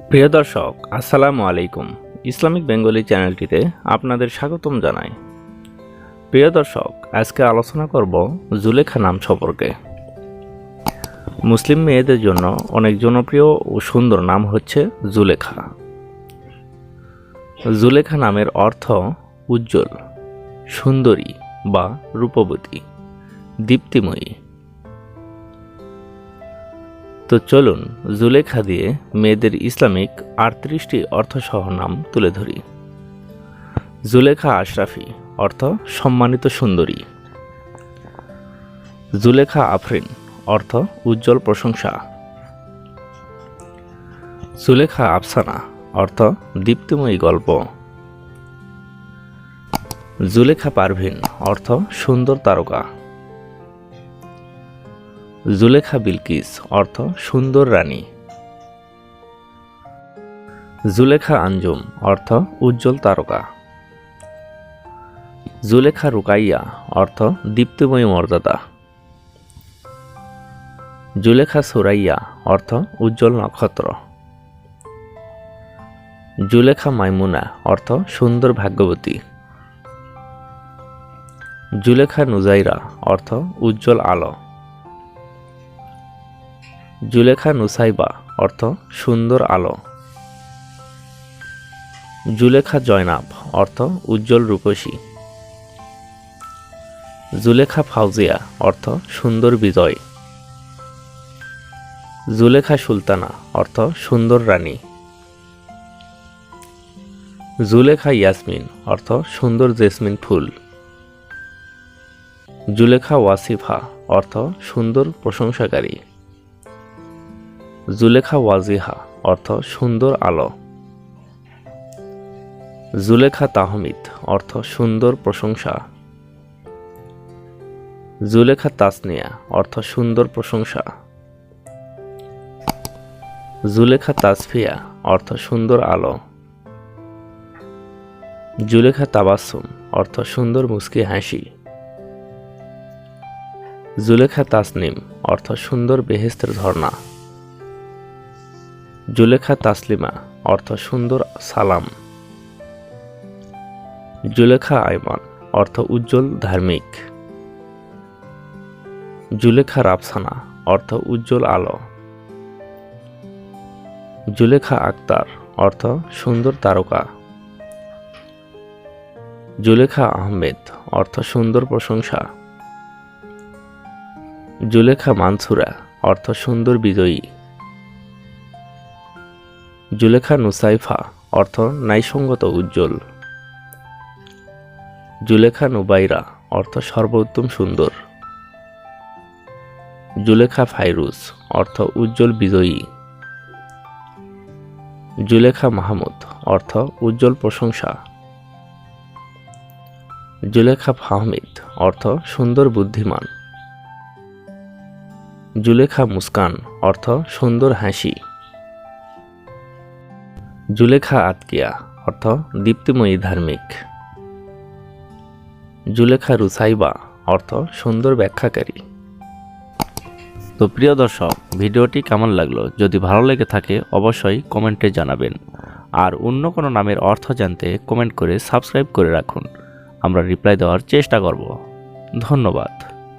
প্রিয় দর্শক, আসসালামু আলাইকুম। ইসলামিক বেঙ্গলি চ্যানেলটিতে আপনাদের স্বাগতম জানাই। প্রিয় দর্শক, আজকে আলোচনা করব জুলেখা নাম সম্পর্কে। মুসলিম মেয়েদের জন্য অনেক জনপ্রিয় ও সুন্দর নাম হচ্ছে জুলেখা। জুলেখা নামের অর্থ উজ্জ্বল, সুন্দরী বা রূপবতী, দীপ্তিময়ী। তো চলুন জুলেখা দিয়ে মেয়েদের ইসলামিক 38টি অর্থসহ নাম তুলে ধরি। জুলেখা আশরাফি অর্থ সম্মানিত সুন্দরী। জুলেখা আফরিন অর্থ উজ্জ্বল প্রশংসা। জুলেখা আফসানা অর্থ দীপ্তিময়ী গল্প। জুলেখা পারভিন অর্থ সুন্দর তারকা। জুলেখা বিলকিস অর্থ সুন্দর রানী। জুলেখা আঞ্জুম অর্থ উজ্জ্বল তারকা। জুলেখা রুকাইয়া অর্থ দীপ্তিময়ী মর্যাদা। জুলেখা সুরাইয়া অর্থ উজ্জ্বল নক্ষত্র। জুলেখা মাইমুনা অর্থ সুন্দর ভাগ্যবতী। জুলেখা নুজাইরা অর্থ উজ্জ্বল আলো। জুলেখা নুসাইবা অর্থ সুন্দর আলো। জুলেখা জয়নাব অর্থ উজ্জ্বল রূপসী। জুলেখা ফাউজিয়া অর্থ সুন্দর বিজয়। জুলেখা সুলতানা অর্থ সুন্দর রানী। জুলেখা ইয়াসমিন অর্থ সুন্দর জেসমিন ফুল। জুলেখা ওয়াসিফা অর্থ সুন্দর প্রশংসাকারী। জুলেখা ওয়াজিহা অর্থ সুন্দর আলো। জুলেখা তাহমিদ অর্থ সুন্দর প্রশংসা। জুলেখা তাসনিয়া অর্থ সুন্দর প্রশংসা। জুলেখা তাসফিয়া অর্থ সুন্দর আলো। জুলেখা তাবাসসুম অর্থ সুন্দর মুস্কি হাসি। জুলেখা তাসনিম অর্থ সুন্দর বেহেশতের ঝর্ণা। জুলেখা তাসলিমা অর্থ সুন্দর সালাম। জুলেখা আইমান অর্থ উজ্জ্বল ধার্মিক। জুলেখা রাফসানা অর্থ উজ্জ্বল আলো। জুলেখা আক্তার অর্থ সুন্দর তারকা। জুলেখা আহমেদ অর্থ সুন্দর প্রশংসা। জুলেখা মানসুরা অর্থ সুন্দর বিজয়ী। জুলেখা নুসাইফা অর্থ ন্যায়সঙ্গত উজ্জ্বল। জুলেখা নুবাইরা অর্থ সর্বোত্তম সুন্দর। জুলেখা ফাইরুজ অর্থ উজ্জ্বল বিজয়ী। জুলেখা মাহমুদ অর্থ উজ্জ্বল প্রশংসা। জুলেখা ফাহমিদ অর্থ সুন্দর বুদ্ধিমান। জুলেখা মুস্কান অর্থ সুন্দর হাসি। জুলেখা আতকিয়া অর্থ দীপ্তিময়ী ধার্মিক। জুলেখা রুসাইবা অর্থ সুন্দর ব্যাখ্যাকারী। তো প্রিয় দর্শক, ভিডিওটি কেমন লাগলো? যদি ভালো লেগে থাকে অবশ্যই কমেন্টে জানাবেন। আর অন্য কোনো নামের অর্থ জানতে কমেন্ট করে সাবস্ক্রাইব করে রাখুন। আমরা রিপ্লাই দেওয়ার চেষ্টা করব। ধন্যবাদ।